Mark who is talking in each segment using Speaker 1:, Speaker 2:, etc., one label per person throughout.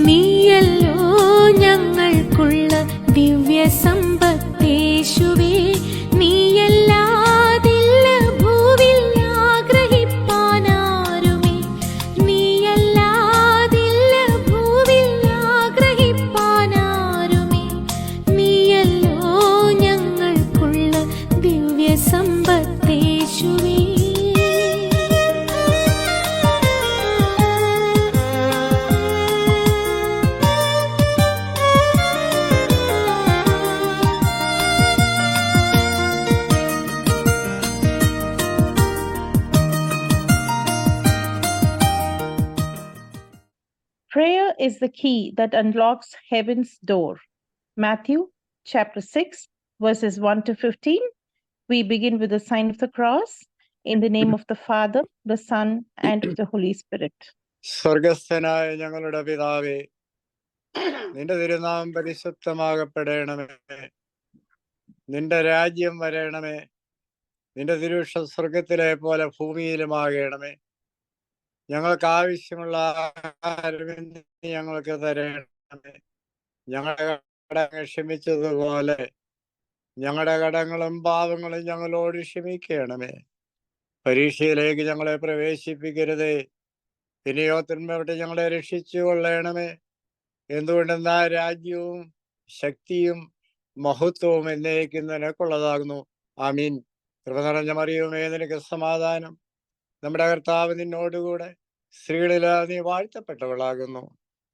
Speaker 1: നീയല്ലോ ഞങ്ങൾക്കുള്ള ദിവ്യ സമ്പത്തേശുവേ. നീയല്ലാതില്ല ഭൂവിൽ ആഗ്രഹിപ്പാനാരുമേ. നീയല്ലാതില്ല ഭൂവിൽ ആഗ്രഹിപ്പാനാരുമേ. നീയല്ലോ ഞങ്ങൾക്കുള്ള ദിവ്യ സമ്പത്തേശുവേ.
Speaker 2: Prayer is the key that unlocks heaven's door. Matthew chapter 6, verses 1 to 15. We begin with the sign of the cross. In the name of the Father, the Son, and of the Holy Spirit.
Speaker 3: സ്വർഗസ്ഥനായ ഞങ്ങളുടെ പിതാവേ, നിന്റെ തിരുനാമം പരിശുദ്ധമാകപ്പെടണമേ. നിന്റെ രാജ്യം വരണമേ. നിന്റെ തിരുവിഷ്ടം സ്വർഗത്തിലെ പോലെ ഭൂമിയിലുമാകണമേ. ഞങ്ങൾക്ക് ആവശ്യമുള്ള ആഹാരം ഞങ്ങൾക്ക് തരണമേ. ഞങ്ങളുടെ കടങ്ങൾ ക്ഷമിച്ചതുപോലെ ഞങ്ങളുടെ കടങ്ങളും പാവങ്ങളും ഞങ്ങളോട് ക്ഷമിക്കണമേ. പരീക്ഷയിലേക്ക് ഞങ്ങളെ പ്രവേശിപ്പിക്കരുതേ, പിന്നെയോ തിന്മയോട്ട് ഞങ്ങളെ രക്ഷിച്ചു കൊള്ളണമേ. എന്തുകൊണ്ടെന്നാ രാജ്യവും ശക്തിയും മഹത്വവും എന്നേക്കും നിനക്കുള്ളതാകുന്നു. ആമീൻ. കൃപ നിറഞ്ഞ മറിയമേ, നിനക്ക് സമാധാനം. നമ്മുടെ കർത്താവ് നിന്നോടുകൂടെ സ്ത്രീകളിൽ നീ വാഴ്ത്തപ്പെട്ടവളാകുന്നു.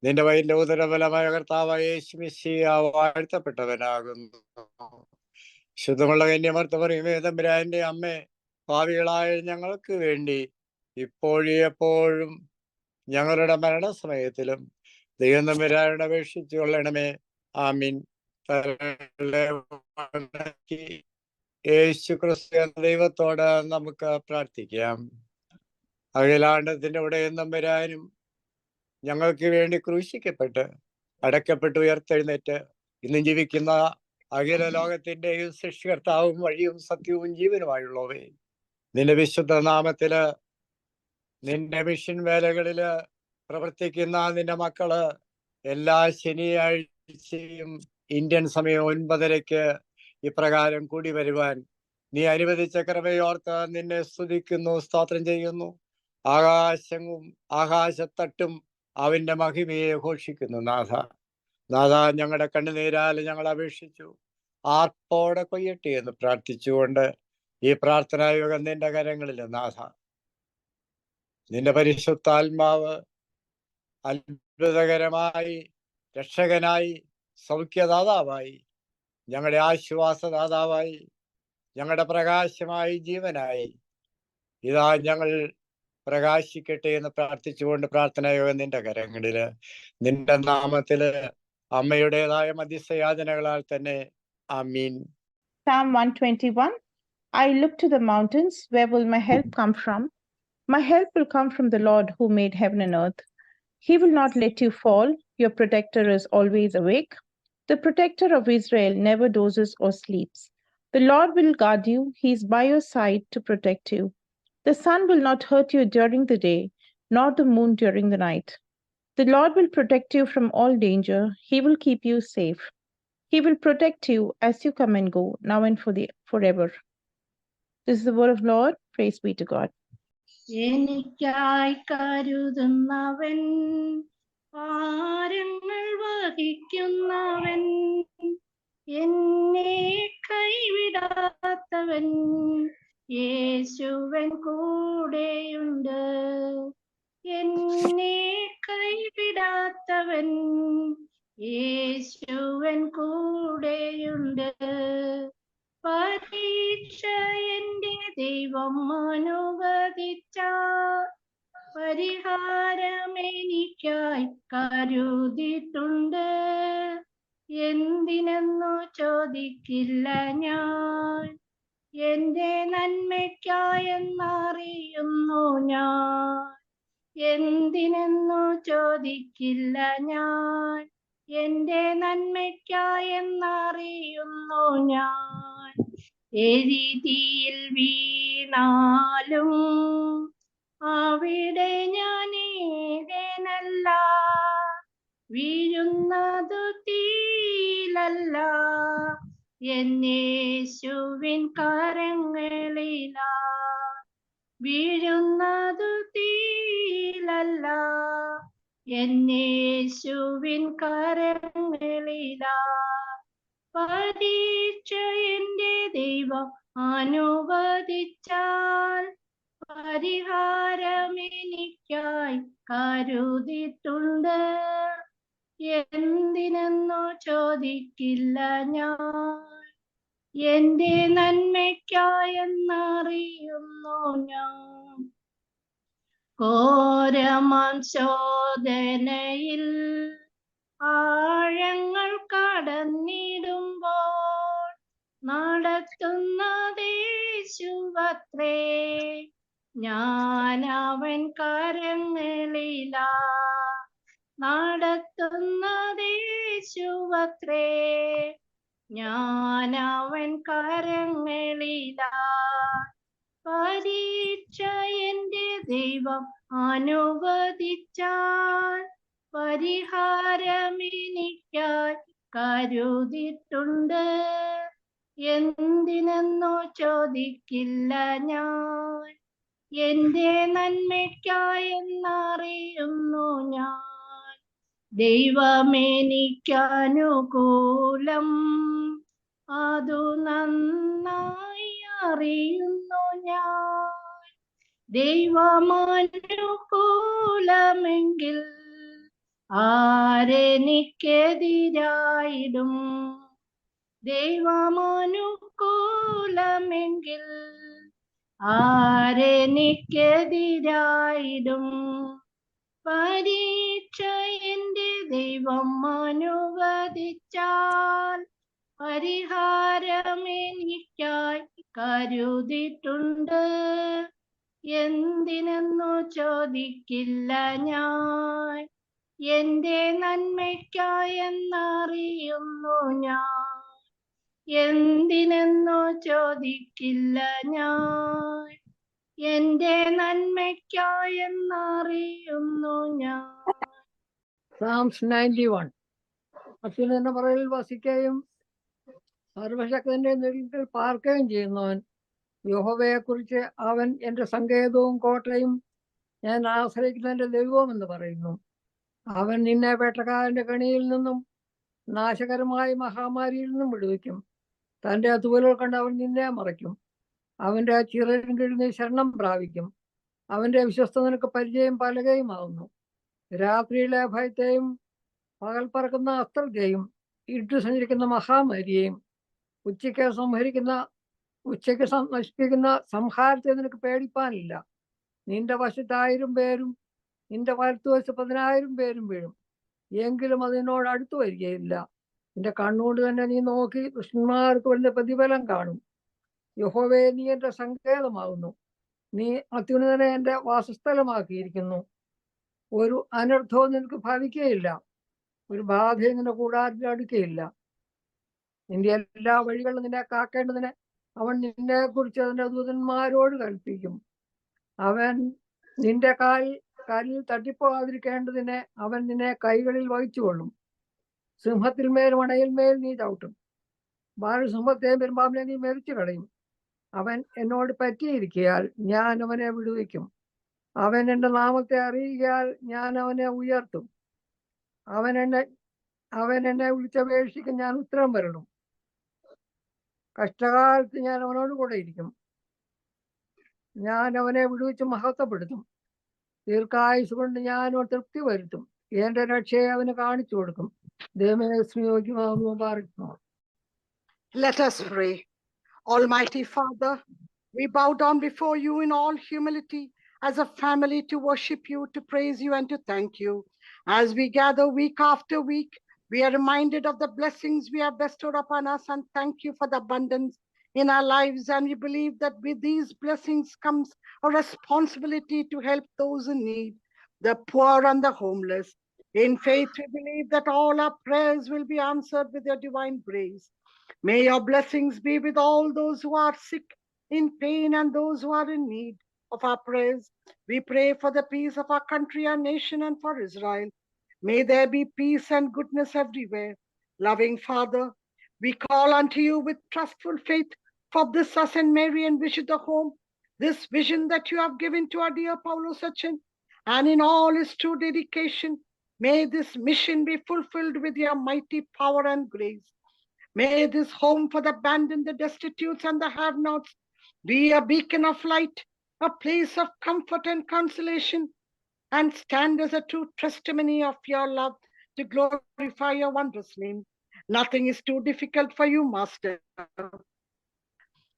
Speaker 3: നിന്റെ വയറ്റിലെ ഉദരഫലമായ കർത്താവായ യേശു മിശിഹാ വാഴ്ത്തപ്പെട്ടവനാകുന്നു. ശുദ്ധമുള്ള കന്യമർത്ത മറിയമേ, തമ്പുരാന്റെ അമ്മേ, പാപികളായ ഞങ്ങൾക്ക് വേണ്ടി ഇപ്പോഴും എപ്പോഴും ഞങ്ങളുടെ മരണസമയത്തിലും ദൈവം തമ്പുരാനോട് അപേക്ഷിച്ചു കൊള്ളണമേ. ആമീൻ. യേശു ക്രിസ്തു എന്ന ദൈവത്തോട് നമുക്ക് പ്രാർത്ഥിക്കാം. അഖിലാണ്ടത്തിന്റെ ഉടയൻ തമ്പുരാനും ഞങ്ങൾക്ക് വേണ്ടി ക്രൂശിക്കപ്പെട്ട് അടക്കപ്പെട്ട് ഉയർത്തെഴുന്നേറ്റ് ഇന്നും ജീവിക്കുന്ന അഖില ലോകത്തിന്റെയും സൃഷ്ടികർത്താവും വഴിയും സത്യവും ജീവനുമായുള്ളവേ, നിന്റെ വിശുദ്ധ നാമത്തില് നിന്റെ മിഷൻ വേലകളില് പ്രവർത്തിക്കുന്ന നിന്റെ മക്കള് എല്ലാ ശനിയാഴ്ചയും ഇന്ത്യൻ സമയം 9:30 ഇപ്രകാരം കൂടി വരുവാൻ നീ അനുവദിച്ച കൃപയോർത്ത് നിന്നെ സ്തുതിക്കുന്നു, സ്തോത്രം ചെയ്യുന്നു. ആകാശവും ആകാശത്തട്ടും അവന്റെ മഹിമയെ ഘോഷിക്കുന്നു. നാഥ, ഞങ്ങളുടെ കണ്ണുനീരാൽ ഞങ്ങൾ അപേക്ഷിച്ചു, ആർപ്പോടെ കൊയ്യട്ടെ എന്ന് പ്രാർത്ഥിച്ചുകൊണ്ട് ഈ പ്രാർത്ഥനായോഗം നിന്റെ കരങ്ങളിൽ നാഥ, നിന്റെ പരിശുദ്ധാത്മാവ് അത്ഭുതകരമായി രക്ഷകനായി സൗഖ്യദാതാവായി ഞങ്ങളുടെ ആശ്വാസദാതാവായി ഞങ്ങളുടെ പ്രകാശമായി ജീവനായി ഇതാ ഞങ്ങൾ പ്രകാശിക്കട്ടെ എന്ന് പ്രാർത്ഥിച്ചുകൊണ്ട് പ്രാർത്ഥനായോഗം നിന്റെ കരങ്ങളില് നിന്റെ നാമത്തില് അമ്മയുടേതായ മധ്യസ്ഥയാചനകളാൽ തന്നെ. ആമീൻ.
Speaker 2: Psalm 121. I look to the mountains. Where will my help come from? My help will come from the Lord who made heaven and earth. He will not let you fall. Your protector is always awake. The protector of Israel never dozes or sleeps. The Lord will guard you. He is by your side to protect you. The sun will not hurt you during the day, nor the moon during the night. The Lord will protect you from all danger. He will keep you safe. He will protect you as you come and go, now and forever. This is the word of Lord. Praise be to God.
Speaker 4: എനിക്കായി കരുതുന്നവൻ, ഭാരങ്ങൾ വഹിക്കുന്നവൻ, എന്നെ കൈവിടാത്തവൻ, യേശുവൻ കൂടെയുണ്ട്. എന്നെ കൈവിടാത്തവൻ, യേശുവൻ കൂടെയുണ്ട്. പരീക്ഷ എന്റെ ദൈവം അനുവദിച്ച പരിഹാരം എനിക്കായി കരുതിയിട്ടുണ്ട്. എന്തിനെന്നു ചോദിക്കില്ല ഞാൻ, എന്റെ നന്മയ്ക്കായെന്നറിയുന്നു ഞാൻ. എന്തിനെന്നു ചോദിക്കില്ല ഞാൻ, എന്റെ നന്മയ്ക്കായെന്നറിയുന്നു ഞാൻ. എരിതിയിൽ വീണാലും അവിടെ ഞാൻ ഏകനല്ല, വീഴുന്നതു തീയിലല്ല, എന്നേശുവിൻ കരങ്ങളിലാ. വീഴുന്നതു തീയിലല്ല, എന്നേശുവിൻ കരങ്ങളിലാ. പരീക്ഷ എന്റെ ദൈവം അനുവദിച്ചാൽ പരിഹാരം എനിക്കായി കരുതിയിട്ടുണ്ട്. എന്തിനെന്നോ ചോദിക്കില്ല ഞാൻ, എന്റെ നന്മയ്ക്കായെന്നറിയുന്നു ഞാൻ. ഘോരമാം ശോധനയിൽ ആഴങ്ങൾ കടന്നിടുമ്പോൾ നടത്തുന്നതേശുവത്രേ, ഞാൻ അവൻ കരങ്ങളിലാ. നടത്തുന്നതേശുവത്രേ, ഞാൻ അവൻ കരങ്ങളിലാ. പരീക്ഷ എന്റെ ദൈവം അനുവദിച്ചാൽ പരിഹാരം എനിക്കായി കരുതിയിട്ടുണ്ട്. എന്തിനെന്നോ ചോദിക്കില്ല ഞാൻ, എന്റെ നന്മയ്ക്കായെന്നറിയുന്നു ഞാൻ. ദൈവമെനിക്കനുകൂലം, അതു നന്നായി അറിയുന്നു ഞാൻ. ദൈവമനുകൂലമെങ്കിൽ ആരെനിക്കെതിരായിടും? ദൈവമനുകൂലമെങ്കിൽ ആരെനിക്കെതിരായിടും? പരീക്ഷ എന്റെ ദൈവം അനുവദിച്ചാൽ പരിഹാരം എനിക്കായി കരുതിയിട്ടുണ്ട്. എന്തിനെന്നു ചോദിക്കില്ല ഞാൻ, എന്റെ നന്മയ്ക്കായെന്നറിയുന്നു ഞാൻ. എന്തിനെന്നു ചോദിക്കില്ല ഞാൻ, എന്റെ നന്മയ്ക്കായെന്നറിയുന്നു ഞാൻ.
Speaker 5: Psalms 91. അത്യുന്നത പറയിൽ വസിക്കുകയും സർവശക്തന്റെ നിഴലിൽ പാർക്കുകയും ചെയ്യുന്നവൻ. യഹോവയെക്കുറിച്ച് അവൻ എൻ്റെ സങ്കേതവും കോട്ടയും ഞാൻ ആശ്രയിക്കുന്ന എൻ്റെ ദൈവവും എന്ന് പറയുന്നു. അവൻ നിന്നെ വേട്ടക്കാരൻ്റെ കണിയിൽ നിന്നും നാശകരമായ മഹാമാരിയിൽ നിന്നും വിടുവിക്കും. തൻ്റെ തൂവലുകൾ കണ്ട് അവൻ നിന്നെ മറയ്ക്കും. അവൻ്റെ ചിറകിൻ കീഴിൽ നീ ശരണം പ്രാപിക്കും. അവൻ്റെ വിശ്വസ്ത നിനക്ക് പരിചയം പലകയുമാകുന്നു. രാത്രിയിലെ ഭയത്തെയും പകൽ പറക്കുന്ന അസ്ത്രത്തെയും ഇട്ടു സഞ്ചരിക്കുന്ന മഹാമാരിയെയും ഉച്ചയ്ക്ക് നശിപ്പിക്കുന്ന സംഹാരത്തെ നിനക്ക് പേടിപ്പാനില്ല. നിന്റെ വശത്ത് 1000 പേരും നിന്റെ വലത്തുവശത്ത് 10,000 പേരും വീഴും, എങ്കിലും അതിനോട് അടുത്തു വരികയില്ല. നിന്റെ കണ്ണുകൊണ്ട് തന്നെ നീ നോക്കി ദുഷ്ടന്മാർക്ക് വലിയ പ്രതിഫലം കാണും. യഹോവേ, നീ എൻ്റെ സങ്കേതമാകുന്നു. നീ അത്യുന്നതനെ എൻ്റെ വാസസ്ഥലമാക്കിയിരിക്കുന്നു. ഒരു അനർത്ഥവും നിനക്ക് ഭവിക്കുകയില്ല, ഒരു ബാധയും നിന്റെ കൂടാരത്തിൽ അടുക്കുകയില്ല. നിന്റെ എല്ലാ വഴികളും നിന്നെ കാക്കേണ്ടതിന് അവൻ നിന്നെ കുറിച്ച് അതിൻ്റെ ദൂതന്മാരോട് കൽപ്പിക്കും. അവൻ നിന്റെ കാലിൽ തട്ടിപ്പോകാതിരിക്കേണ്ടതിന് അവൻ നിന്നെ കൈകളിൽ വഹിച്ചുകൊള്ളും. സിംഹത്തിന്മേൽ മണയിന്മേൽ നീ ചവിട്ടും. ബാലസിംഹത്തെയും പെരുമ്പാമ്പിനെ നീ മെതിച്ചു കളയും. അവൻ എന്നോട് പറ്റിയിരിക്കയാൽ ഞാൻ അവനെ വിടുവിക്കും. അവൻ എൻ്റെ നാമത്തെ അറിയുകയാൽ ഞാൻ അവനെ ഉയർത്തും. അവൻ എന്നെ വിളിച്ചപേക്ഷിക്കും, ഞാൻ ഉത്തരം വരണം. കഷ്ടകാലത്ത് ഞാൻ അവനോട് കൂടെ ഇരിക്കും. ഞാൻ അവനെ വിടുവിച്ച് മഹത്വപ്പെടുത്തും. ദീർഘായുസ് കൊണ്ട് ഞാൻ തൃപ്തി വരുത്തും. എന്റെ രക്ഷയെ അവന് കാണിച്ചു കൊടുക്കും. ദൈവമേ, സ്നേഹിക്കുമാകുന്നു പാർക്കുന്നു.
Speaker 6: Let us pray. Almighty Father, we bow down before you in all humility as a family to worship you, to praise you, and to thank you. As we gather week after week, we are reminded of the blessings we have bestowed upon us, and thank you for the abundance in our lives. And we believe that with these blessings comes a responsibility to help those in need, the poor and the homeless. In faith, we believe that all our prayers will be answered with your divine grace. May your blessings be with all those who are sick, in pain, and those who are in need of our prayers. We pray for the peace of our country, our nation, and for Israel. May there be peace and goodness everywhere. Loving Father, we call unto you with trustful faith for this us and Mary and visit the home, this vision that you have given to our dear Paulo Sachin, and in all his true dedication, may this mission be fulfilled with your mighty power and grace. May this home for the abandoned, the destitutes, and the have-nots be a beacon of light, a place of comfort and consolation, and stand as a true testimony of your love to glorify your wondrous name. Nothing is too difficult for you, Master.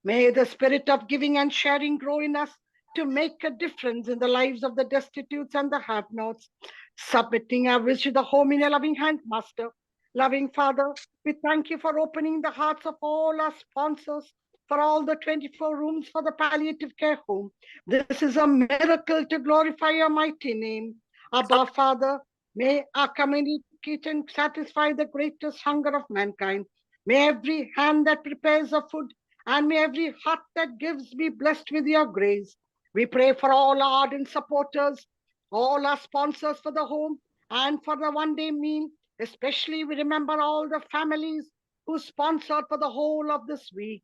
Speaker 6: May the spirit of giving and sharing grow in us to make a difference in the lives of the destitutes and the have-nots. Submitting our wish to the home in your loving hand, Master. Loving Father, we thank you for opening the hearts of all our sponsors for all the 24 rooms for the palliative care home. This is a miracle to glorify your mighty name. Abba, Father, may our community kitchen satisfy the greatest hunger of mankind. May every hand that prepares the food and may every heart that gives be blessed with your grace. We pray for all our ardent supporters, all our sponsors for the home and for the one-day meal. Especially we remember all the families who sponsored for the whole of this week.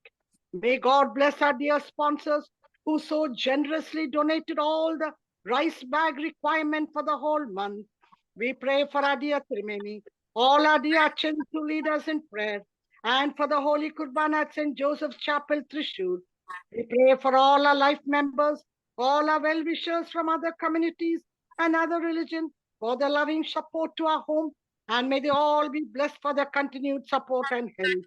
Speaker 6: May God bless our dear sponsors who so generously donated all the rice bag requirement for the whole month. We pray for our dear Trimeni, all our dear Achans who lead us in prayer, and for the Holy Kurban at St. Joseph's Chapel, Trishur. We pray for all our life members, all our well-wishers from other communities and other religions for their loving support to our home, and may they all be blessed for their continued support and help.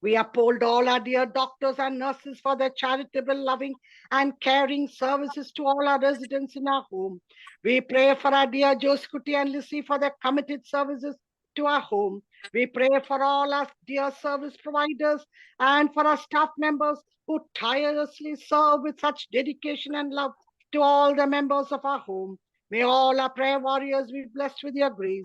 Speaker 6: We uphold all our dear doctors and nurses for their charitable, loving, and caring services to all our residents in our home. We pray for our dear Joskuti and Lissy for their committed services to our home. We pray for all our dear service providers and for our staff members who tirelessly serve with such dedication and love to all the members of our home. May all our prayer warriors be blessed with your grace.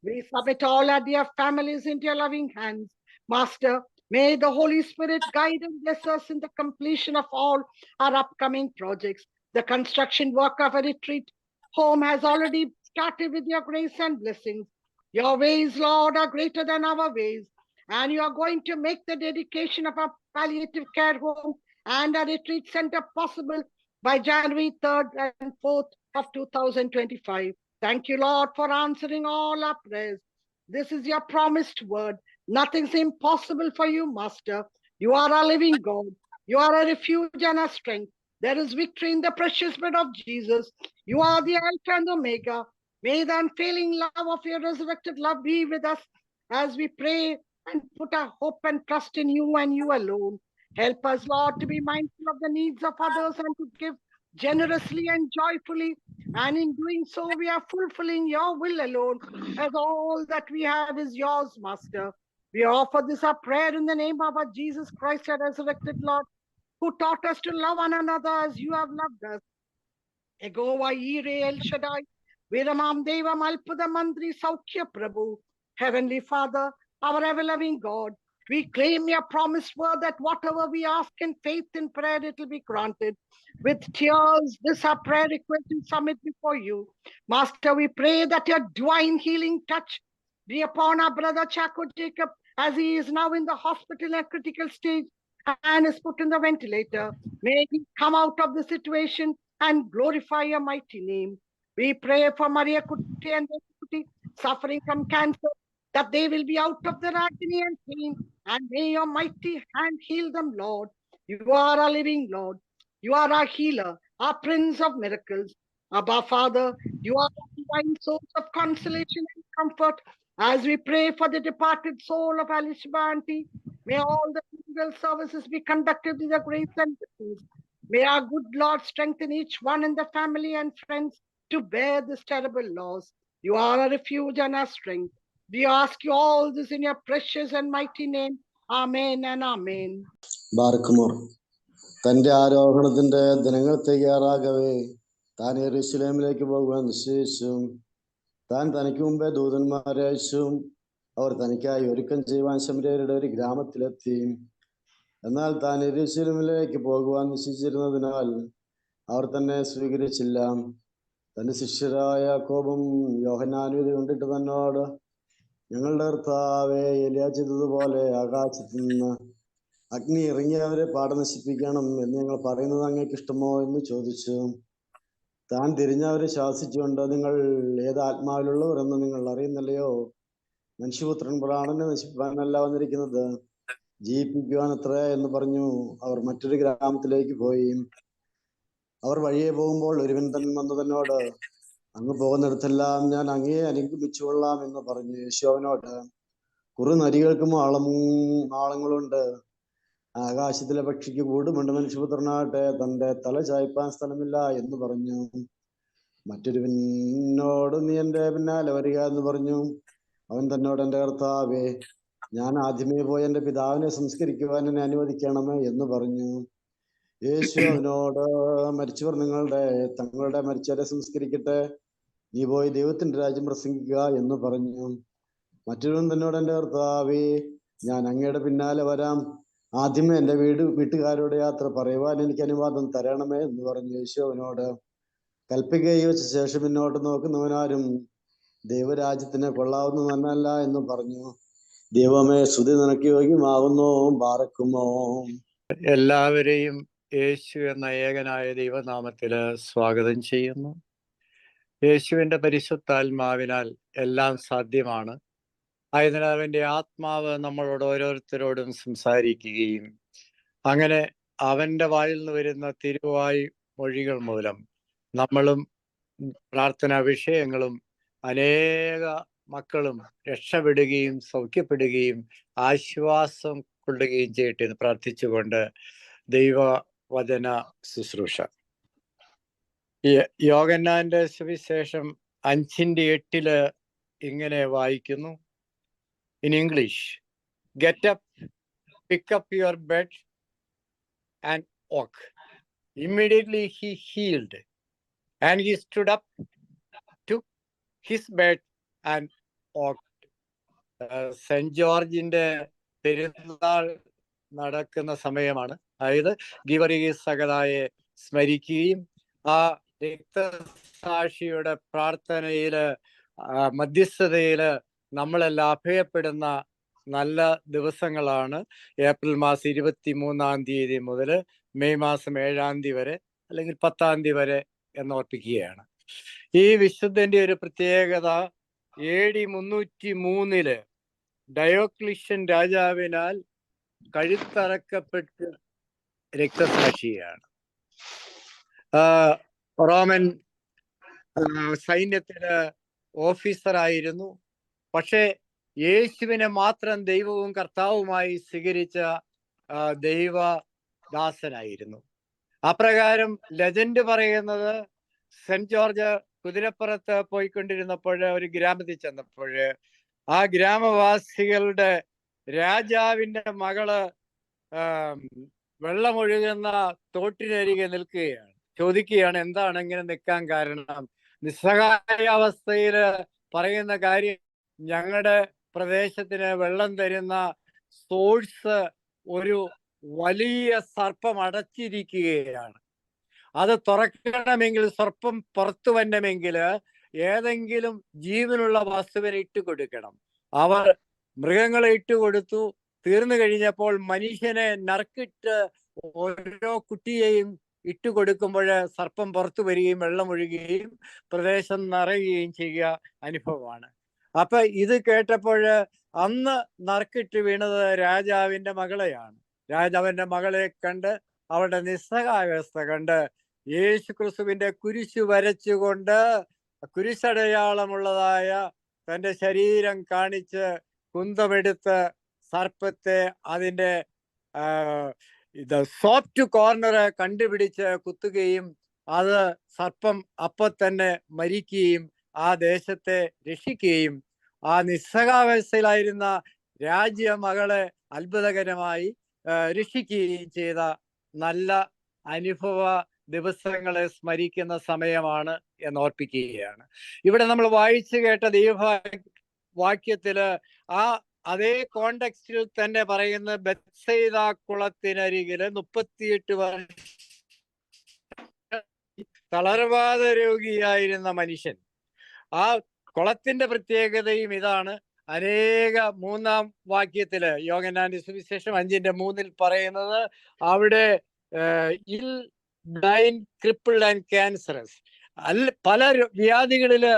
Speaker 6: We submit all our dear families into your loving hands. Master, may the Holy Spirit guide and bless us in the completion of all our upcoming projects. The construction work of a retreat home has already started with your grace and blessings. Your ways, Lord, are greater than our ways, and you are going to make the dedication of our palliative care home and a retreat center possible by January 3rd and 4th of 2025. Thank you, Lord, for answering all our prayers. This is your promised word. Nothing's impossible for you, Master. You are a living God. You are a refuge and a strength. There is victory in the precious blood of Jesus. You are the Alpha and Omega. May the unfailing love of your resurrected love be with us as we pray and put our hope and trust in you and you alone. Help us, Lord, to be mindful of the needs of others and to give generously and joyfully. And in doing so, we are fulfilling your will alone, as all that we have is yours, Master. We offer this our prayer in the name of our Jesus Christ, our resurrected Lord, who taught us to love one another as you have loved us. Egova Ire El Shaddai, Viramam Deva Malpada Mandri Saukya Prabhu. Heavenly Father, our ever-loving God, we claim your promised word that whatever we ask in faith in prayer, it will be granted. With tears, this our prayer request we submit before you. Master, we pray that your divine healing touch be upon our brother Chaco Jacob as he is now in the hospital in a critical stage and is put in the ventilator. May he come out of the situation and glorify your mighty name. We pray for Maria Kuti and Kuti suffering from cancer, that they will be out of their agony and pain, and may your mighty hand heal them, Lord. You are our living Lord. You are our healer, our Prince of miracles. Abba, Father, you are the divine source of consolation and comfort. As we pray for the departed soul of Alice Auntie, may all the funeral services be conducted with the grace and blessings. May our good Lord strengthen each one in the family and friends to bear this terrible loss. You are a refuge and a strength. We ask you all this in your precious and mighty name. Amen and amen.
Speaker 7: ബാർക്കുമോർ തന്റെ ആരോഹണത്തിന്റെ ദിനങ്ങൾ തയ്യാറാകവേ താൻ യെരൂശലേമിലേക്ക് പോകുവാൻ നിശ്ചയിച്ചു. താൻ തനിക്ക് മുമ്പേ ദൂതന്മാരെ അയച്ചു. അവർ തനിക്കായി ഒരുക്കം ചെയ്യുവാൻ ശമര്യരുടെ ഒരു ഗ്രാമത്തിലെത്തി. എന്നാൽ താൻ യെരൂശലേമിലേക്ക് പോകുവാൻ നിശ്ചയിച്ചിരുന്നതിനാൽ അവർ തന്നെ സ്വീകരിച്ചില്ല. തന്റെ ശിഷ്യരായ യാക്കോബും യോഹന്നാനും ഇത് കണ്ടിട്ട് തന്നോട്, ഞങ്ങളുടെ കർത്താവെ, എലിയാ ചെയ്തതുപോലെ ആകാശത്തു നിന്ന് അഗ്നി ഇറങ്ങി അവരെ പാടെ നശിപ്പിക്കണം എന്ന് ഞങ്ങൾ പറയുന്നത് അങ്ങേക്ക് ഇഷ്ടമോ എന്ന് ചോദിച്ചു. താൻ തിരിഞ്ഞവരെ ശാസിച്ചുകൊണ്ട്, നിങ്ങൾ ഏത് ആത്മാവിലുള്ളവർ എന്ന് നിങ്ങൾ അറിയുന്നില്ലയോ? മനുഷ്യപുത്രൻ പ്രാണനെ നശിപ്പാനല്ല വന്നിരിക്കുന്നത്, ജീവിപ്പിക്കുവാനത്ര എന്ന് പറഞ്ഞു. അവർ മറ്റൊരു ഗ്രാമത്തിലേക്ക് പോയി. അവർ വഴിയെ പോകുമ്പോൾ ഒരുവൻ വന്നു തന്നോട്, അങ്ങ് പോകുന്നിടത്തെല്ലാം ഞാൻ അങ്ങയെ അനുഗമിച്ചുകൊള്ളാം എന്ന് പറഞ്ഞു. യേശു അവനോട്, കുറു നരികൾക്ക് മാളങ്ങളുണ്ട്, ആകാശത്തിലെ പക്ഷിക്ക് കൂടുമുണ്ട്, മനുഷ്യപുത്രനാകട്ടെ തന്റെ തല ചായ്പാൻ സ്ഥലമില്ല എന്ന് പറഞ്ഞു. മറ്റൊരുവനോട്, നീ എന്റെ പിന്നാലെ വരിക എന്ന് പറഞ്ഞു. അവൻ തന്നോട്, എന്റെ കർത്താവേ, ഞാൻ ആദ്യമേ പോയി എന്റെ പിതാവിനെ സംസ്കരിക്കുവാൻ എന്നെ അനുവദിക്കണമേ എന്ന് പറഞ്ഞു. യേശു അവനോട്, മരിച്ചവർ തങ്ങളുടെ മരിച്ചവരെ സംസ്കരിക്കട്ടെ, നീ പോയി ദൈവത്തിന്റെ രാജ്യം പ്രസംഗിക്കുക എന്ന് പറഞ്ഞു. മറ്റൊരുവൻ തന്നോട്, എന്റെ കർത്താവേ, ഞാൻ അങ്ങയുടെ പിന്നാലെ വരാം, ആദ്യമേ എന്റെ വീട്ടുകാരോട് യാത്ര പറയുവാൻ എനിക്ക് അനുവാദം തരണമേ എന്ന് പറഞ്ഞു. യേശു അവനോട്, കൽപ്പിക്കുകയും വെച്ച ശേഷം മുന്നോട്ട് നോക്കുന്നവനാരും ദൈവരാജ്യത്തിന് കൊള്ളാവുന്നതല്ല എന്ന് പറഞ്ഞു. ദൈവമേ, സ്തുതി നിനക്ക് യോഗ്യമാകുന്നു. ബാറക്കുമോ.
Speaker 3: എല്ലാവരെയും യേശു എന്ന ഏകനായ ദൈവനാമത്തിൽ സ്വാഗതം ചെയ്യുന്നു. യേശുവിൻ്റെ പരിശുദ്ധാത്മാവിനാൽ എല്ലാം സാധ്യമാണ്. ആയതിനാൽ അവൻ്റെ ആത്മാവ് നമ്മളോട് ഓരോരുത്തരോടും സംസാരിക്കുകയും അങ്ങനെ അവൻ്റെ വായിൽ നിന്ന് വരുന്ന തിരുവായ് മൊഴികൾ മൂലം നമ്മളും പ്രാർത്ഥനാ വിഷയങ്ങളും അനേക മക്കളും രക്ഷപ്പെടുകയും സൗഖ്യപ്പെടുകയും ആശ്വാസം കൊള്ളുകയും ചെയ്യട്ടെ എന്ന് പ്രാർത്ഥിച്ചുകൊണ്ട് ദൈവവചന ശുശ്രൂഷ. യോഹന്നാന്റെ സുവിശേഷം 5:8 ഇങ്ങനെ വായിക്കുന്നു. In English, get up, pick up your bed and walk. Immediately he healed and he stood up, took his bed and walked. Saint ജോർജിന്റെ പെരുന്നാൾ നടക്കുന്ന സമയമാണ്. അതായത് ഗീവർഗീസ് സഹതായെ സ്മരിക്കുകയും ആ രക്തസാക്ഷിയുടെ പ്രാർത്ഥനയില് മധ്യസ്ഥതയില് നമ്മളെല്ലാം അഭയപ്പെടുന്ന നല്ല ദിവസങ്ങളാണ്. ഏപ്രിൽ മാസം 23 മുതൽ മെയ് മാസം 7 വരെ അല്ലെങ്കിൽ 10 വരെ എന്നോർപ്പിക്കുകയാണ്. ഈ വിശുദ്ധന്റെ ഒരു പ്രത്യേകത, AD 303 ഡയോക്ലിഷ്യൻ രാജാവിനാൽ കഴുത്തറക്കപ്പെട്ട് രക്തസാക്ഷിയാണ്. റോമൻ സൈന്യത്തില് ഓഫീസറായിരുന്നു. പക്ഷെ യേശുവിനെ മാത്രം ദൈവവും കർത്താവുമായി സ്വീകരിച്ച ദൈവദാസനായിരുന്നു. അപ്രകാരം ലെജൻഡ് പറയുന്നത്, സെന്റ് ജോർജ് കുതിരപ്പുറത്ത് പോയിക്കൊണ്ടിരുന്നപ്പോൾ ഒരു ഗ്രാമത്തിൽ ചെന്നപ്പോൾ ആ ഗ്രാമവാസികളുടെ രാജാവിന്റെ മകള് വെള്ളമൊഴുകുന്ന തോട്ടിനരികെ നിൽക്കുകയാണ്. ചോദിക്കുകയാണ്, എന്താണ് ഇങ്ങനെ നിൽക്കാൻ കാരണം? നിസ്സഹായാവസ്ഥയില് പറയുന്ന കാര്യം, ഞങ്ങളുടെ പ്രദേശത്തിന് വെള്ളം തരുന്ന സോഴ്സ് ഒരു വലിയ സർപ്പം അടച്ചിരിക്കുകയാണ്. അത് തുറക്കണമെങ്കിൽ, സർപ്പം പുറത്തു വരണമെങ്കിൽ ഏതെങ്കിലും ജീവനുള്ള വസ്തുവിനെ ഇട്ടുകൊടുക്കണം. അവർ മൃഗങ്ങളെ ഇട്ടുകൊടുത്തു. തീർന്നു കഴിഞ്ഞപ്പോൾ മനുഷ്യനെ നറുക്കിട്ട് ഓരോ കുട്ടിയെയും ഇട്ടുകൊടുക്കുമ്പോൾ സർപ്പം പുറത്തു വരികയും വെള്ളം ഒഴുകുകയും പ്രദേശം നിറയുകയും ചെയ്യുക അനുഭവമാണ്. അപ്പൊ ഇത് കേട്ടപ്പോൾ അന്ന് നറുക്കിട്ട് വീണത് രാജാവിന്റെ മകളെയാണ്. രാജാവിന്റെ മകളെ കണ്ട്, അവളുടെ നിസ്സഹായാവസ്ഥ കണ്ട്, യേശു ക്രിസ്തുവിന്റെ കുരിശു വരച്ചുകൊണ്ട് കുരിശടയാളമുള്ളതായ തന്റെ ശരീരം കാണിച്ച് കുന്തമെടുത്ത് സർപ്പത്തെ അതിൻ്റെ സോഫ്റ്റ് കോർണർ കണ്ടുപിടിച്ച് കുത്തുകയും അത് സർപ്പം അപ്പൊ തന്നെ മരിക്കുകയും ആ ദേശത്തെ രക്ഷിക്കുകയും ആ നിസ്സഹായാവസ്ഥയിലായിരുന്ന രാജ്യമകളെ അത്ഭുതകരമായി രക്ഷിക്കുകയും ചെയ്ത നല്ല അനുഭവ ദിവസങ്ങളെ സ്മരിക്കുന്ന സമയമാണ് എന്നോർപ്പിക്കുകയാണ്. ഇവിടെ നമ്മൾ വായിച്ചു കേട്ട ദൈവവാക്യത്തില് അതേ കോണ്ടെക്സ്റ്റിൽ തന്നെ പറയുന്ന, ബെത്സൈദ കുളത്തിനരികില് 38 വർഷം തളർവാദ രോഗിയായിരുന്ന മനുഷ്യൻ. ആ കുളത്തിന്റെ പ്രത്യേകതയും ഇതാണ്. മൂന്നാം വാക്യത്തില് യോഹന്നാന്റെ സുവിശേഷം 5:3 പറയുന്നത്, അവിടെ ഇൽ, ബ്ലൈൻഡ്, ക്രിപ്പിൾഡ് ആൻഡ് ക്യാൻസറസ്, പല വ്യാധികളില്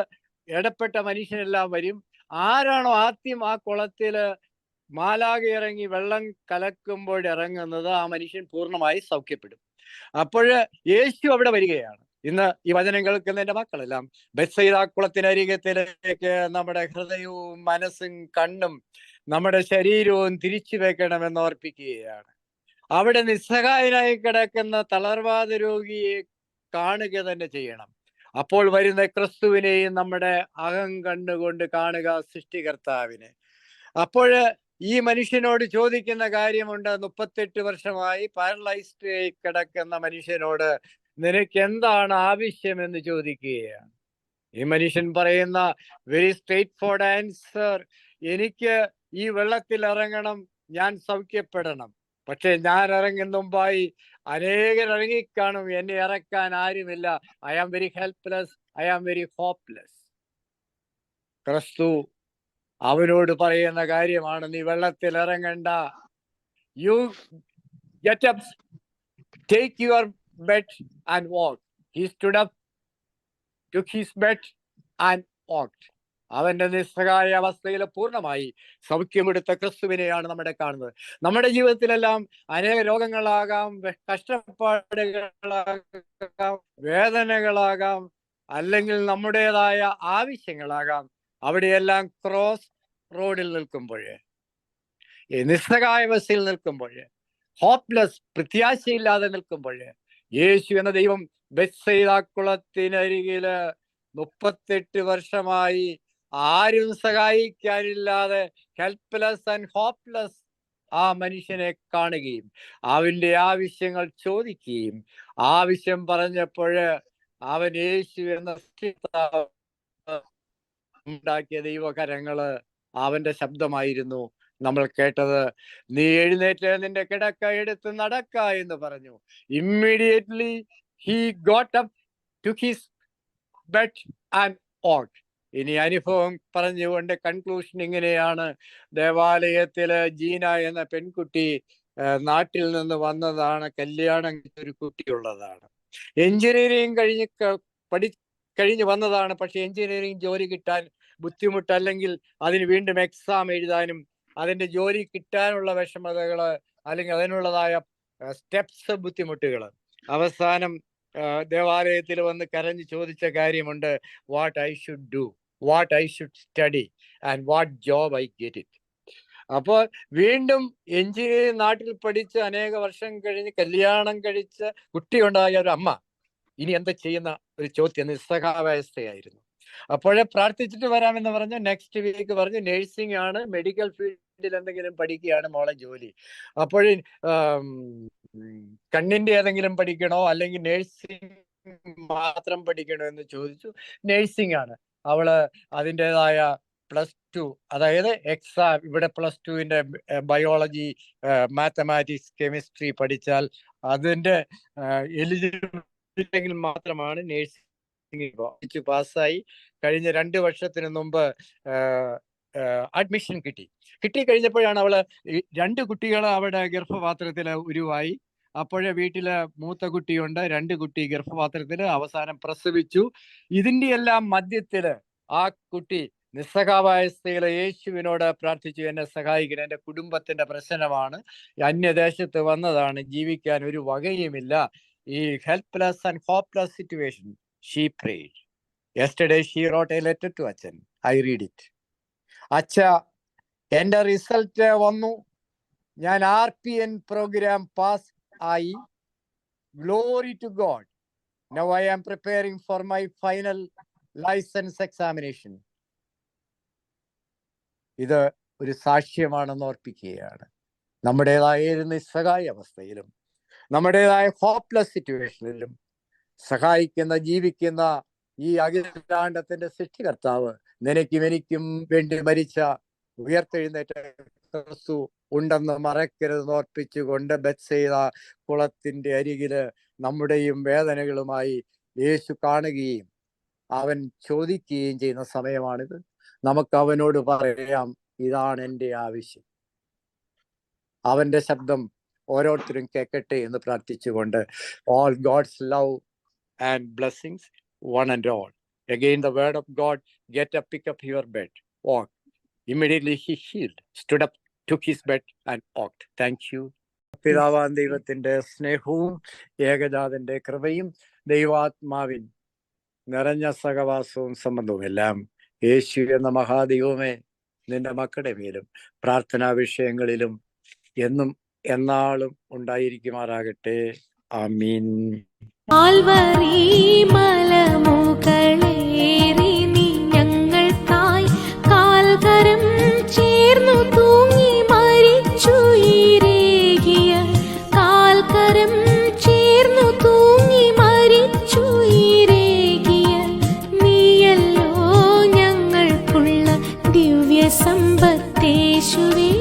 Speaker 3: ഇടപെട്ട മനുഷ്യനെല്ലാം വരും. ആരാണോ ആദ്യം ആ കുളത്തില് മാലാഖ ഇറങ്ങി വെള്ളം കലക്കുമ്പോൾ ഇറങ്ങുന്നത്, ആ മനുഷ്യൻ പൂർണ്ണമായി സൗഖ്യപ്പെടും. അപ്പോൾ യേശു അവിടെ വരികയാണ്. ഇന്ന് ഈ വചനം കേൾക്കുന്ന എൻ്റെ മക്കളെല്ലാം ബെത്സയിദാ കുളത്തിനരികത്തിലേക്ക് നമ്മുടെ ഹൃദയവും മനസ്സും കണ്ണും നമ്മുടെ ശരീരവും തിരിച്ചു വെക്കണമെന്ന് ഓർപ്പിക്കുകയാണ്. അവിടെ നിസ്സഹായനായി കിടക്കുന്ന തളർവാദ രോഗിയെ കാണുക തന്നെ ചെയ്യണം. അപ്പോൾ വരുന്ന ക്രിസ്തുവിനെയും നമ്മുടെ അകം കണ്ടുകൊണ്ട് കാണുക സൃഷ്ടികർത്താവിനെ. അപ്പോൾ ഈ മനുഷ്യനോട് ചോദിക്കുന്ന കാര്യമുണ്ട്. 38 വർഷമായി പാരലൈസ്ഡ് കിടക്കുന്ന മനുഷ്യനോട് നിനക്ക് എന്താണ് ആവശ്യമെന്ന് ചോദിക്കുകയാണ്. ഈ മനുഷ്യൻ പറയുന്ന വെരി സ്ട്രേറ്റ് ഫോർവേഡ് ആൻസർ, എനിക്ക് ഈ വെള്ളത്തിൽ ഇറങ്ങണം, ഞാൻ സൗഖ്യപ്പെടണം. പക്ഷെ ഞാൻ ഇറങ്ങുന്ന മുമ്പായി അനേകർ ഇറങ്ങിക്കാണും, എന്നെ ഇറക്കാൻ ആരുമില്ല. I am very helpless, I am very hopeless. ക്രിസ്തു അവനോട് പറയുന്ന കാര്യമാണ്, നീ വെള്ളത്തിൽ ഇറങ്ങണ്ട. You get up, take your bed and walk. He stood up, took his bed and walked. അവന്റെ നിസ്സഹായ അവസ്ഥയിൽ പൂർണ്ണമായി സൗഖ്യമെടുത്ത ക്രിസ്തുവിനെയാണ് നമ്മുടെ കാണുന്നത്. നമ്മുടെ ജീവിതത്തിലെല്ലാം അനേക രോഗങ്ങളാകാം, കഷ്ടപ്പാടുകളാകാം, വേദനകളാകാം, അല്ലെങ്കിൽ നമ്മുടേതായ ആവശ്യങ്ങളാകാം. അവിടെയെല്ലാം ക്രോസ് റോഡിൽ നിൽക്കുമ്പോഴേ, നിസ്സഹായാവസ്ഥയിൽ നിൽക്കുമ്പോഴേ, ഹോപ്പ്ലെസ്, പ്രത്യാശയില്ലാതെ നിൽക്കുമ്പോഴേ, യേശു എന്ന ദൈവം ബെത്സയിദാ കുളത്തിനരികില് 38 വർഷമായി ആരും സഹായിക്കാനില്ലാതെ ഹെൽപ്ലെസ് ആൻഡ് ഹോപ്പ്ലെസ് ആ മനുഷ്യനെ കാണുകയും അവന്റെ ആവശ്യങ്ങൾ ചോദിക്കുകയും, ആവശ്യം പറഞ്ഞപ്പോഴ് അവൻ യേശു എന്ന ഉണ്ടാക്കിയ ദൈവകരങ്ങള് അവന്റെ ശബ്ദമായിരുന്നു നമ്മൾ കേട്ടത്. നീ എഴുന്നേറ്റ് നിന്റെ കിടക്ക എടുത്ത് നടക്ക എന്ന് പറഞ്ഞു. Immediately he got up, took his bed and walked. ഇനി അനുഭവം പറഞ്ഞുകൊണ്ട് കൺക്ലൂഷൻ ഇങ്ങനെയാണ്. ദേവാലയത്തില് ജീന എന്ന പെൺകുട്ടി നാട്ടിൽ നിന്ന് വന്നതാണ്, കല്യാണം ഒരു കുട്ടിയുള്ളതാണ്, എഞ്ചിനീയറിംഗ് കഴിഞ്ഞ് വന്നതാണ്. പക്ഷെ എഞ്ചിനീയറിംഗ് ജോലി കിട്ടാൻ ബുദ്ധിമുട്ട്, അല്ലെങ്കിൽ അതിന് വീണ്ടും എക്സാം എഴുതാനും അതിന്റെ ജോലി കിട്ടാനുള്ള വിഷമതകള്, അല്ലെങ്കിൽ അതിനുള്ളതായ സ്റ്റെപ്സ്, ബുദ്ധിമുട്ടുകൾ. അവസാനം ദേവാലയത്തിൽ വന്ന് കരഞ്ഞ് ചോദിച്ച കാര്യമുണ്ട്, what I should do, what I should study and what job I get it. അപ്പോൾ വീണ്ടും എഞ്ചിനീയറിംഗ് നാട്ടിൽ പഠിച്ച് അനേക വർഷം കഴിഞ്ഞ് കല്യാണം കഴിച്ച് കുട്ടിയുണ്ടായ ഒരു അമ്മ ഇനി എന്താ ചെയ്യുന്ന ഒരു ചോദ്യം, നിസ്സഹായാവസ്ഥയായിരുന്നു. അപ്പോഴേ പ്രാർത്ഥിച്ചിട്ട് വരാമെന്ന് പറഞ്ഞു. നെക്സ്റ്റ് വീക്ക് പറഞ്ഞു നഴ്സിംഗ് ആണ്, മെഡിക്കൽ ഫീൽഡിൽ എന്തെങ്കിലും പഠിക്കുകയാണ് മോളെ ജോലി. അപ്പോൾ കണ്ണിന്റെ ഏതെങ്കിലും പഠിക്കണോ അല്ലെങ്കിൽ നഴ്സിംഗ് മാത്രം പഠിക്കണോ എന്ന് ചോദിച്ചു. നഴ്സിംഗ് ആണ്. അവള് അതിൻ്റെതായ +2, അതായത് എക്സാം, ഇവിടെ +2ന്റെ ബയോളജി, മാത്തമാറ്റിക്സ്, കെമിസ്ട്രി പഠിച്ചാൽ അതിന്റെ എലിജിബിലിറ്റി മാത്രമാണ് നഴ്സിംഗ് പാസ്സായി. കഴിഞ്ഞ 2 വർഷത്തിന് മുമ്പ് അഡ്മിഷൻ കിട്ടി കഴിഞ്ഞപ്പോഴാണ് അവള് 2 കുട്ടികൾ അവിടെ ഗർഭപാത്രത്തിൽ ഉരുവായി. അപ്പോഴേ വീട്ടില് മൂത്ത കുട്ടിയുണ്ട്, 2 കുട്ടി ഗർഭപാത്രത്തില്, അവസാനം പ്രസവിച്ചു. ഇതിന്റെ എല്ലാം മധ്യത്തില് ആ കുട്ടി നിസ്സഹായാവസ്ഥയിലെ യേശുവിനോട് പ്രാർത്ഥിച്ചു, എന്നെ സഹായിക്കണം, എൻ്റെ കുടുംബത്തിന്റെ പ്രശ്നമാണ്, അന്യദേശത്ത് വന്നതാണ്, ജീവിക്കാൻ ഒരു വകയുമില്ല. ഈ helpless and hopeless situation, she prayed. Yesterday she wrote a letter to Achan. I read it. അച്ഛ, എൻ്റെ റിസൾട്ട് വന്നു, ഞാൻ RPN പ്രോഗ്രാം പാസ് ആയി. Glory to God. Now I am preparing for my final license examination. ഇത് ഒരു സാക്ഷ്യമാണെന്ന് ഓർപ്പിക്കുകയാണ്. നമ്മുടേതായ നിസ്സഹായ അവസ്ഥയിലും നമ്മുടേതായ ഹോപ്പ്ലെസ് സിറ്റുവേഷനിലും സഹായിക്കുന്ന, ജീവിക്കുന്ന ഈ അഖിലാണ്ടത്തിന്റെ സൃഷ്ടികർത്താവ് നിനക്കും എനിക്കും വേണ്ടി മരിച്ച ഉയർത്തെഴുന്നേറ്റ ക്രിസ്തു ഉണ്ടെന്ന് മറക്കരുതെന്ന് ഓർപ്പിച്ചുകൊണ്ട് ബെത്സയിദാ കുളത്തിന്റെ അരികില് നമ്മുടെയും വേദനകളുമായി യേശു കാണുകയും അവൻ ചോദിക്കുകയും ചെയ്യുന്ന സമയമാണിത്. നമുക്ക് അവനോട് പറയാം, ഇതാണ് എൻ്റെ ആവശ്യം. അവന്റെ ശബ്ദം ഓരോരുത്തരും കേൾക്കട്ടെ എന്ന് പ്രാർത്ഥിച്ചുകൊണ്ട്, all God's love and blessings, one and all. Again the word of God, get up, pick up your bed, walk. Immediately he healed, stood up, took his bed and walked. Thank you. പിതാവാൻ ദൈവത്തിന്റെ സ്നേഹവും ഏകജാതന്റെ കൃപയും ദൈവാത്മാവിൻ നിറഞ്ഞ സഹവാസവും സംബന്ധവും എല്ലാം യേശു എന്ന മഹാദൈവമേ നിന്റെ മക്കളുടെ മേലും പ്രാർത്ഥനാ വിഷയങ്ങളിലും എന്നും എന്നാളും ഉണ്ടായിരിക്കുമാറാകട്ടെ. ആമീൻ.
Speaker 1: കാൽവരി മലമുകളേറി നീ ഞങ്ങൾക്കായി കാൽകരം ചേർന്നു തൂങ്ങി മരിച്ചുയിരേകിയ, കാൽകരം ചേർന്നു തൂങ്ങി മരിച്ചുയിരേകിയ നീയല്ലോ ഞങ്ങൾക്കുള്ള ദിവ്യ സമ്പത്തേശുവേ.